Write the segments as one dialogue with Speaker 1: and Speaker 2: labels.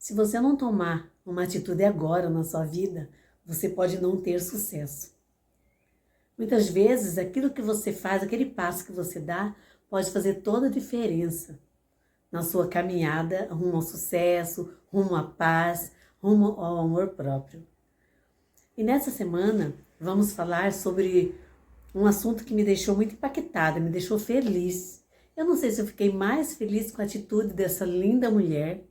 Speaker 1: Se você não tomar uma atitude agora na sua vida, você pode não ter sucesso. Muitas vezes, aquilo que você faz, aquele passo que você dá, pode fazer toda a diferença na sua caminhada rumo ao sucesso, rumo à paz, rumo ao amor próprio. E nessa semana, vamos falar sobre um assunto que me deixou muito impactada, me deixou feliz. Eu não sei se eu fiquei mais feliz com a atitude dessa linda mulher,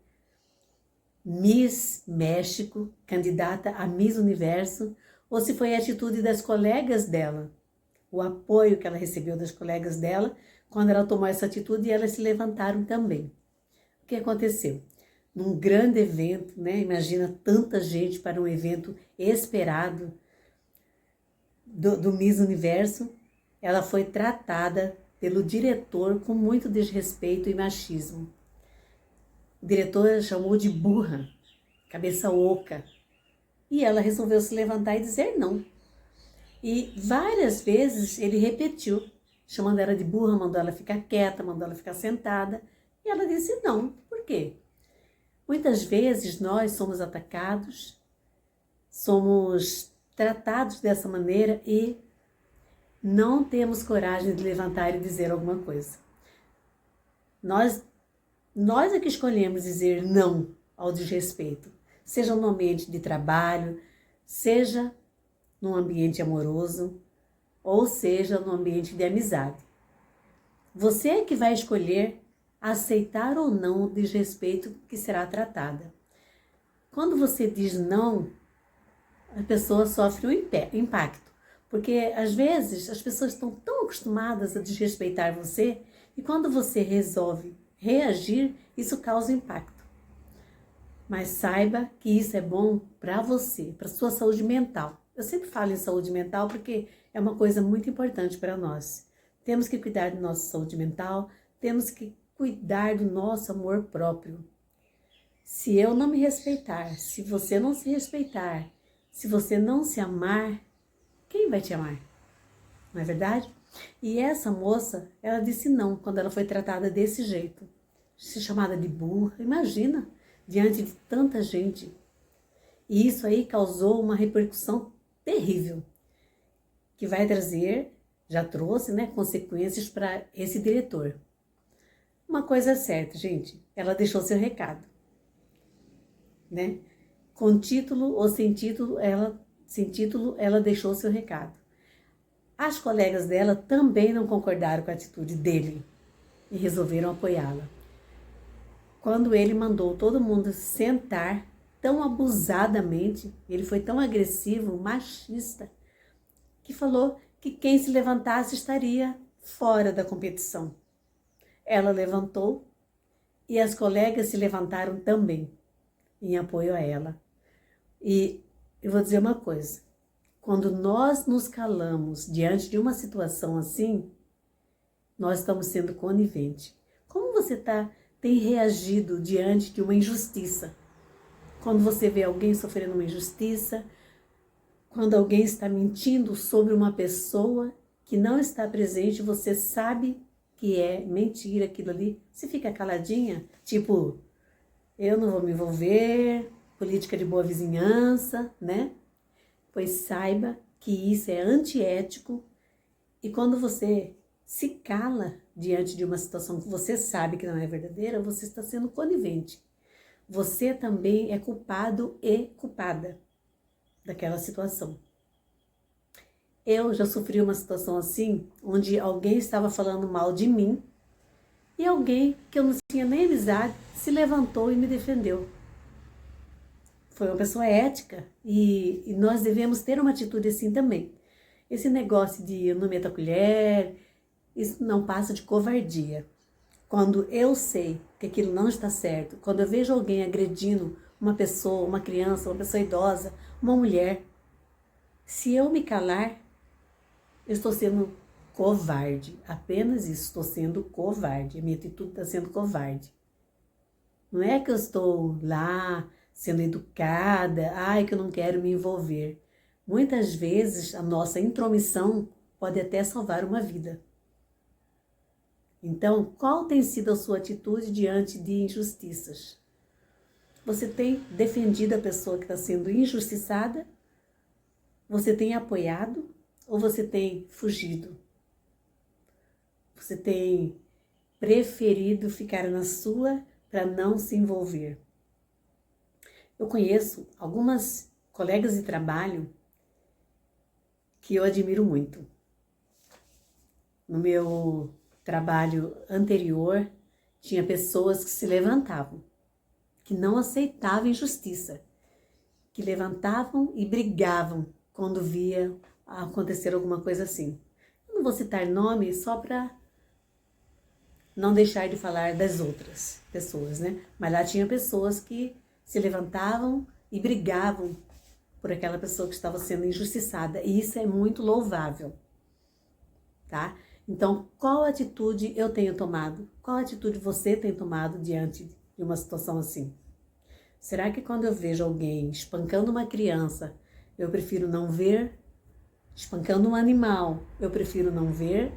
Speaker 1: Miss México, candidata a Miss Universo, ou se foi a atitude das colegas dela, o apoio que ela recebeu das colegas dela, quando ela tomou essa atitude e elas se levantaram também. O que aconteceu? Num grande evento, né? Imagina tanta gente para um evento esperado do Miss Universo, ela foi tratada pelo diretor com muito desrespeito e machismo. O diretor chamou de burra, cabeça oca, e ela resolveu se levantar e dizer não. E várias vezes ele repetiu, chamando ela de burra, mandou ela ficar quieta, mandou ela ficar sentada, e ela disse não. Por quê? Muitas vezes nós somos atacados, somos tratados dessa maneira e não temos coragem de levantar e dizer alguma coisa. Nós é que escolhemos dizer não ao desrespeito, seja no ambiente de trabalho, seja no ambiente amoroso, ou seja no ambiente de amizade. Você é que vai escolher aceitar ou não o desrespeito que será tratada. Quando você diz não, a pessoa sofre um impacto, porque às vezes as pessoas estão tão acostumadas a desrespeitar você e quando você resolve reagir, isso causa impacto. Mas saiba que isso é bom para você, para sua saúde mental. Eu sempre falo em saúde mental porque é uma coisa muito importante para nós. Temos que cuidar da nossa saúde mental, temos que cuidar do nosso amor próprio. Se eu não me respeitar, se você não se respeitar, se você não se amar, quem vai te amar? Não é verdade? E essa moça, ela disse não quando ela foi tratada desse jeito. Ser chamada de burra, imagina, diante de tanta gente. E isso aí causou uma repercussão terrível, que vai trazer, já trouxe, né, consequências para esse diretor. Uma coisa é certa, gente, ela deixou seu recado, né? Com título ou sem título, ela deixou seu recado. As colegas dela também não concordaram com a atitude dele e resolveram apoiá-la. Quando ele mandou todo mundo sentar tão abusadamente, ele foi tão agressivo, machista, que falou que quem se levantasse estaria fora da competição. Ela levantou e as colegas se levantaram também em apoio a ela. E eu vou dizer uma coisa, quando nós nos calamos diante de uma situação assim, nós estamos sendo coniventes. Como você tem reagido diante de uma injustiça? Quando você vê alguém sofrendo uma injustiça, quando alguém está mentindo sobre uma pessoa que não está presente, você sabe que é mentira aquilo ali, você fica caladinha, tipo, eu não vou me envolver, política de boa vizinhança, né? Pois saiba que isso é antiético e quando você se cala diante de uma situação que você sabe que não é verdadeira, você está sendo conivente. Você também é culpado e culpada daquela situação. Eu já sofri uma situação assim, onde alguém estava falando mal de mim e alguém que eu não tinha nem amizade se levantou e me defendeu. Foi uma pessoa ética e nós devemos ter uma atitude assim também. Esse negócio de eu não meto a colher, isso não passa de covardia. Quando eu sei que aquilo não está certo, quando eu vejo alguém agredindo uma pessoa, uma criança, uma pessoa idosa, uma mulher, se eu me calar, eu estou sendo covarde. Apenas isso, estou sendo covarde. A minha atitude está sendo covarde. Não é que eu estou lá sendo educada, que eu não quero me envolver. Muitas vezes a nossa intromissão pode até salvar uma vida. Então, qual tem sido a sua atitude diante de injustiças? Você tem defendido a pessoa que está sendo injustiçada? Você tem apoiado ou você tem fugido? Você tem preferido ficar na sua para não se envolver? Eu conheço algumas colegas de trabalho que eu admiro muito. No meu trabalho anterior, tinha pessoas que se levantavam, que não aceitavam injustiça, que levantavam e brigavam quando via acontecer alguma coisa assim. Eu não vou citar nome só para não deixar de falar das outras pessoas, né? Mas lá tinha pessoas que se levantavam e brigavam por aquela pessoa que estava sendo injustiçada. E isso é muito louvável, tá? Então, qual atitude eu tenho tomado? Qual atitude você tem tomado diante de uma situação assim? Será que quando eu vejo alguém espancando uma criança, eu prefiro não ver? Espancando um animal, eu prefiro não ver?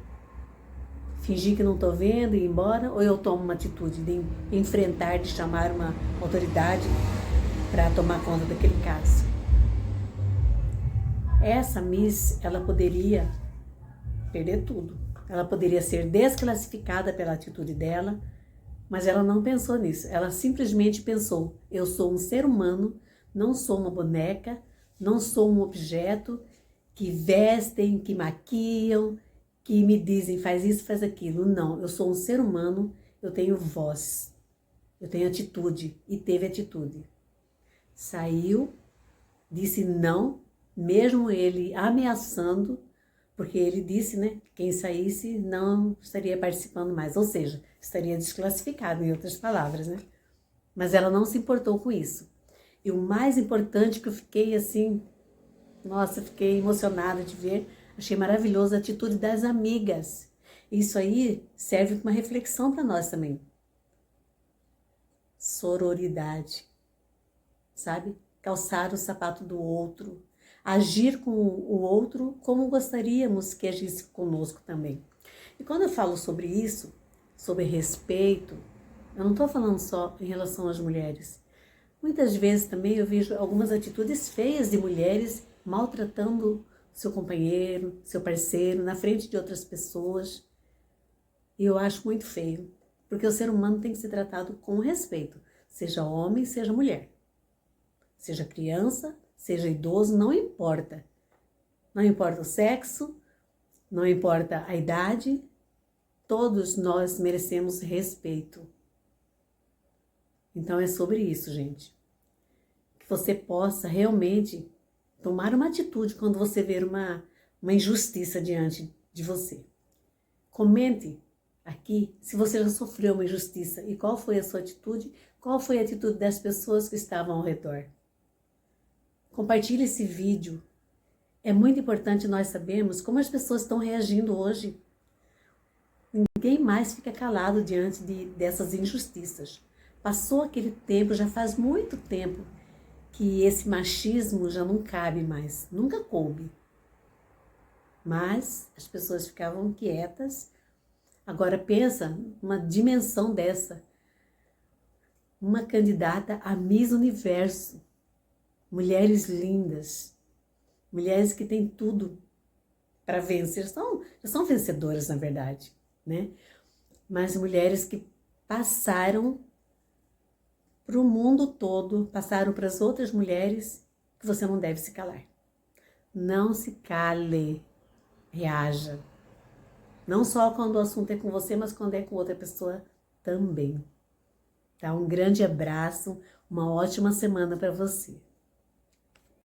Speaker 1: Fingir que não estou vendo e ir embora? Ou eu tomo uma atitude de enfrentar, de chamar uma autoridade para tomar conta daquele caso? Essa Miss, ela poderia perder tudo. Ela poderia ser desclassificada pela atitude dela, mas ela não pensou nisso. Ela simplesmente pensou: eu sou um ser humano, não sou uma boneca, não sou um objeto que vestem, que maquiam, que me dizem faz isso, faz aquilo. Não, eu sou um ser humano, eu tenho voz, eu tenho atitude, e teve atitude. Saiu, disse não, mesmo ele ameaçando, porque ele disse, né, que quem saísse não estaria participando mais, ou seja, estaria desclassificado, em outras palavras, né? Mas ela não se importou com isso. E o mais importante que eu fiquei assim, nossa, fiquei emocionada de ver, achei maravilhosa a atitude das amigas. Isso aí serve como uma reflexão para nós também. Sororidade, sabe? Calçar o sapato do outro, agir com o outro como gostaríamos que agisse conosco também. E quando eu falo sobre isso, sobre respeito, eu não estou falando só em relação às mulheres. Muitas vezes também eu vejo algumas atitudes feias de mulheres maltratando seu companheiro, seu parceiro, na frente de outras pessoas. E eu acho muito feio, porque o ser humano tem que ser tratado com respeito, seja homem, seja mulher. Seja criança, seja idoso, não importa. Não importa o sexo, não importa a idade, todos nós merecemos respeito. Então é sobre isso, gente. Que você possa realmente tomar uma atitude quando você ver uma injustiça diante de você. Comente aqui se você já sofreu uma injustiça e qual foi a sua atitude, qual foi a atitude das pessoas que estavam ao redor. Compartilhe esse vídeo. É muito importante nós sabermos como as pessoas estão reagindo hoje. Ninguém mais fica calado diante dessas injustiças. Passou aquele tempo, já faz muito tempo, que esse machismo já não cabe mais. Nunca coube. Mas as pessoas ficavam quietas. Agora pensa uma dimensão dessa. Uma candidata a Miss Universo. Mulheres lindas, mulheres que têm tudo para vencer, já são vencedoras na verdade, né? Mas mulheres que passaram para o mundo todo, passaram para as outras mulheres, que você não deve se calar. Não se cale, reaja. Não só quando o assunto é com você, mas quando é com outra pessoa também. Tá? Um grande abraço, uma ótima semana para você.